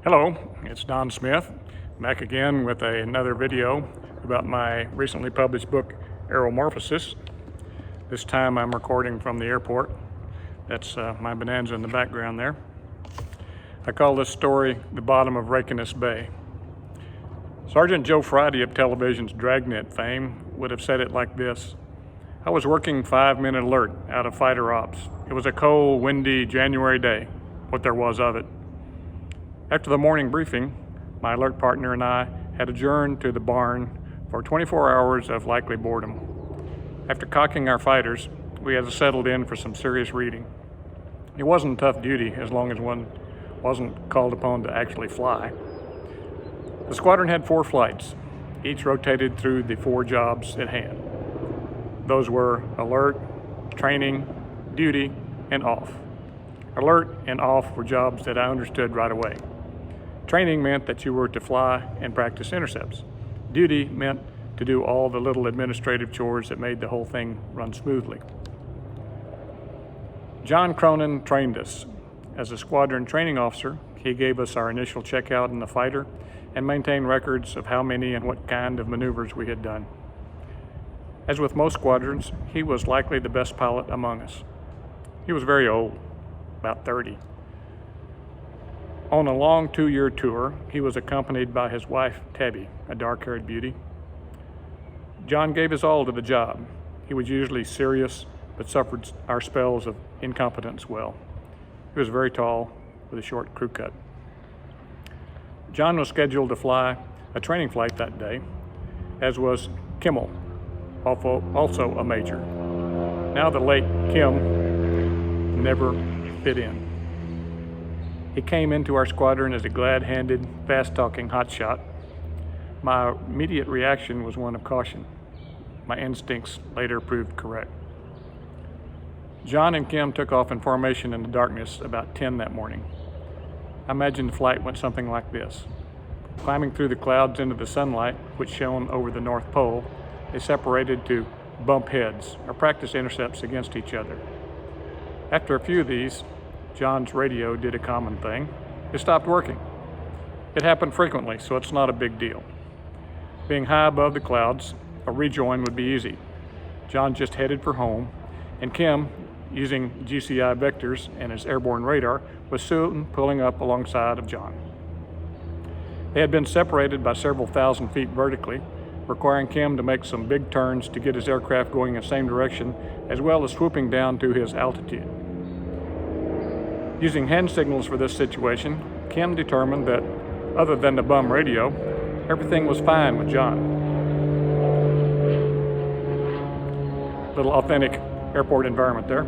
Hello, it's Don Smith, back again with another video about my recently published book, Aeromorphosis. This time I'm recording from the airport. That's my Bonanza in the background there. I call this story The Bottom of Reykjanes Bay. Sergeant Joe Friday of television's Dragnet fame would have said it like this: I was working 5-minute alert out of fighter ops. It was a cold, windy January day, what there was of it. After the morning briefing, my alert partner and I had adjourned to the barn for 24 hours of likely boredom. After cocking our fighters, we had settled in for some serious reading. It wasn't tough duty as long as one wasn't called upon to actually fly. The squadron had 4 flights, each rotated through the 4 jobs at hand. Those were alert, training, duty, and off. Alert and off were jobs that I understood right away. Training meant that you were to fly and practice intercepts. Duty meant to do all the little administrative chores that made the whole thing run smoothly. John Cronin trained us. As a squadron training officer, he gave us our initial checkout in the fighter and maintained records of how many and what kind of maneuvers we had done. As with most squadrons, he was likely the best pilot among us. He was very old, about 30. On a long 2-year tour, he was accompanied by his wife, Tabby, a dark-haired beauty. John gave his all to the job. He was usually serious, but suffered our spells of incompetence well. He was very tall, with a short crew cut. John was scheduled to fly a training flight that day, as was Kimmel, also a major. Now the late Kim never fit in. He came into our squadron as a glad-handed, fast-talking hotshot. My immediate reaction was one of caution. My instincts later proved correct. John and Kim took off in formation in the darkness about 10 that morning. I imagine the flight went something like this. Climbing through the clouds into the sunlight, which shone over the North Pole, they separated to bump heads, or practice intercepts against each other. After a few of these, John's radio did a common thing. It stopped working. It happened frequently, so it's not a big deal. Being high above the clouds, a rejoin would be easy. John just headed for home, and Kim, using GCI vectors and his airborne radar, was soon pulling up alongside of John. They had been separated by several thousand feet vertically, requiring Kim to make some big turns to get his aircraft going in the same direction, as well as swooping down to his altitude. Using hand signals for this situation, Kim determined that, other than the bum radio, everything was fine with John. Little authentic airport environment there.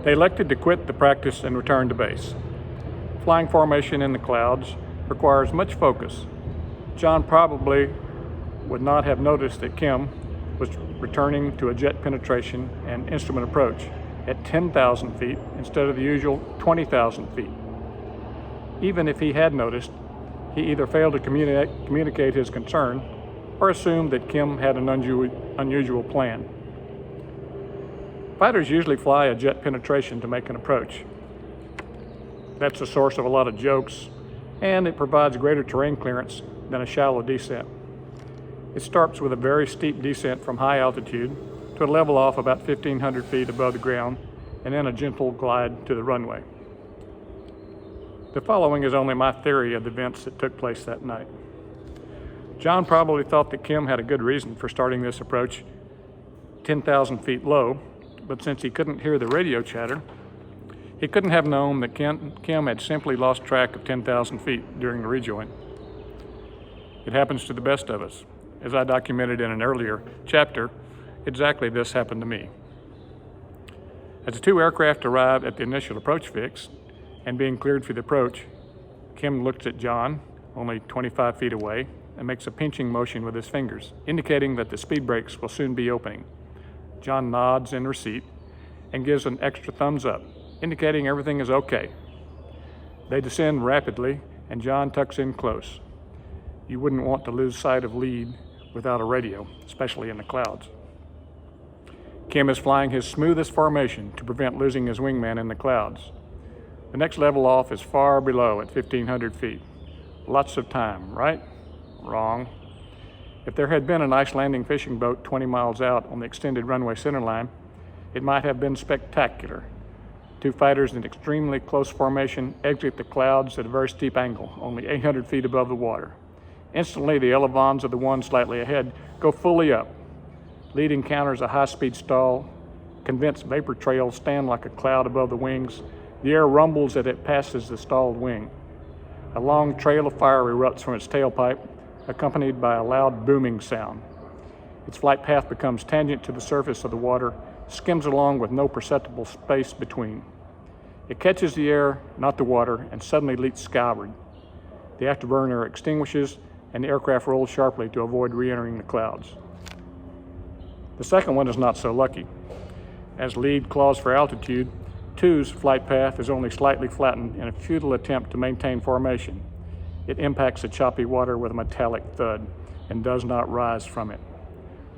They elected to quit the practice and return to base. Flying formation in the clouds requires much focus. John probably would not have noticed that Kim was returning to a jet penetration and instrument approach at 10,000 feet instead of the usual 20,000 feet. Even if he had noticed, he either failed to communicate his concern or assumed that Kim had an unusual plan. Fighters usually fly a jet penetration to make an approach. That's the source of a lot of jokes, and it provides greater terrain clearance than a shallow descent. It starts with a very steep descent from high altitude to a level off about 1,500 feet above the ground, and then a gentle glide to the runway. The following is only my theory of the events that took place that night. John probably thought that Kim had a good reason for starting this approach 10,000 feet low, but since he couldn't hear the radio chatter, he couldn't have known that Kim had simply lost track of 10,000 feet during the rejoin. It happens to the best of us. As I documented in an earlier chapter, exactly this happened to me. As the 2 aircraft arrived at the initial approach fix and being cleared for the approach, Kim looks at John, only 25 feet away, and makes a pinching motion with his fingers, indicating that the speed brakes will soon be opening. John nods in receipt and gives an extra thumbs up, indicating everything is okay. They descend rapidly, and John tucks in close. You wouldn't want to lose sight of lead without a radio, especially in the clouds. Kim is flying his smoothest formation to prevent losing his wingman in the clouds. The next level off is far below at 1,500 feet. Lots of time, right? Wrong. If there had been an ice landing fishing boat 20 miles out on the extended runway centerline, it might have been spectacular. Two fighters in extremely close formation exit the clouds at a very steep angle, only 800 feet above the water. Instantly, the elevons of the one slightly ahead go fully up. Lead encounters a high-speed stall. Condensed vapor trails stand like a cloud above the wings. The air rumbles as it passes the stalled wing. A long trail of fire erupts from its tailpipe, accompanied by a loud booming sound. Its flight path becomes tangent to the surface of the water, skims along with no perceptible space between. It catches the air, not the water, and suddenly leaps skyward. The afterburner extinguishes, and the aircraft rolls sharply to avoid re-entering the clouds. The second one is not so lucky. As lead claws for altitude, two's flight path is only slightly flattened in a futile attempt to maintain formation. It impacts the choppy water with a metallic thud and does not rise from it.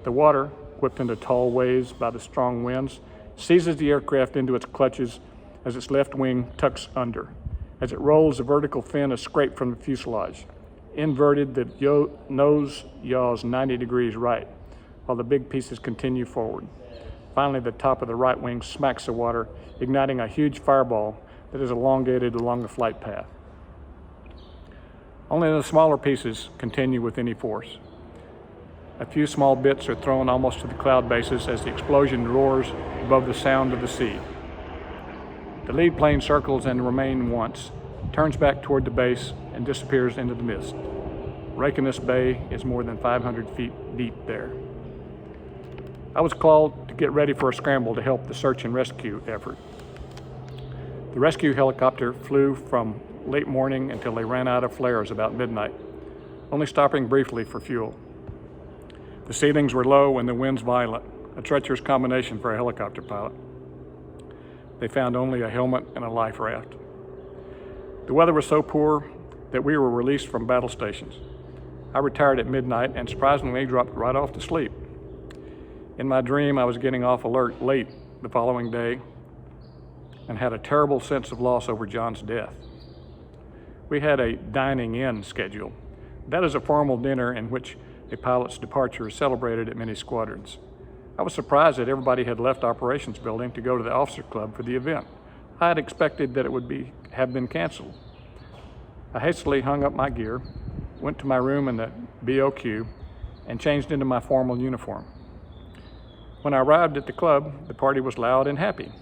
The water, whipped into tall waves by the strong winds, seizes the aircraft into its clutches as its left wing tucks under. As it rolls, the vertical fin is scraped from the fuselage. Inverted, the nose yaws 90 degrees right, while the big pieces continue forward. Finally, the top of the right wing smacks the water, igniting a huge fireball that is elongated along the flight path. Only the smaller pieces continue with any force. A few small bits are thrown almost to the cloud bases as the explosion roars above the sound of the sea. The lead plane circles and remains once, turns back toward the base, and disappears into the mist. Reykjanes Bay is more than 500 feet deep there. I was called to get ready for a scramble to help the search and rescue effort. The rescue helicopter flew from late morning until they ran out of flares about midnight, only stopping briefly for fuel. The ceilings were low and the winds violent, a treacherous combination for a helicopter pilot. They found only a helmet and a life raft. The weather was so poor that we were released from battle stations. I retired at midnight and surprisingly dropped right off to sleep. In my dream, I was getting off alert late the following day and had a terrible sense of loss over John's death. We had a dining in schedule. That is a formal dinner in which a pilot's departure is celebrated at many squadrons. I was surprised that everybody had left operations building to go to the officer club for the event. I had expected that it would have been canceled. I hastily hung up my gear, went to my room in the BOQ, and changed into my formal uniform. When I arrived at the club, the party was loud and happy.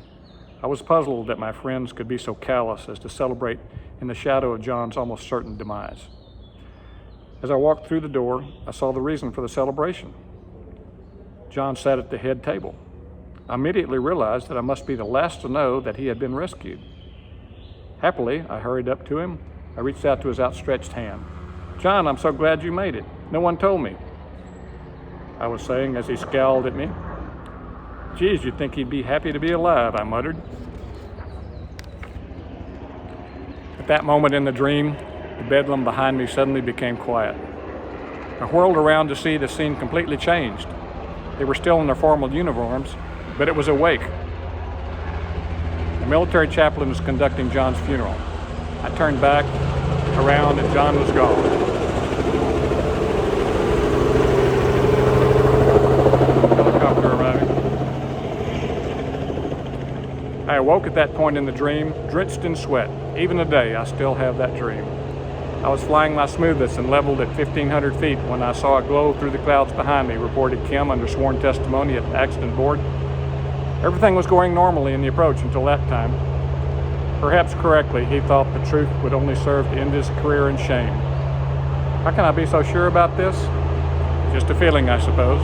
I was puzzled that my friends could be so callous as to celebrate in the shadow of John's almost certain demise. As I walked through the door, I saw the reason for the celebration. John sat at the head table. I immediately realized that I must be the last to know that he had been rescued. Happily, I hurried up to him. I reached out to his outstretched hand. "John, I'm so glad you made it. No one told me," I was saying as he scowled at me. "Geez, you'd think he'd be happy to be alive," I muttered. At that moment in the dream, the bedlam behind me suddenly became quiet. I whirled around to see the scene completely changed. They were still in their formal uniforms, but it was a wake. The military chaplain was conducting John's funeral. I turned back around and John was gone. Helicopter arriving. I awoke at that point in the dream, drenched in sweat. Even today, I still have that dream. I was flying my smoothest and leveled at 1,500 feet when I saw a glow through the clouds behind me, reported Kim under sworn testimony at the accident board. Everything was going normally in the approach until that time. Perhaps correctly, he thought the truth would only serve to end his career in shame. How can I be so sure about this? Just a feeling, I suppose.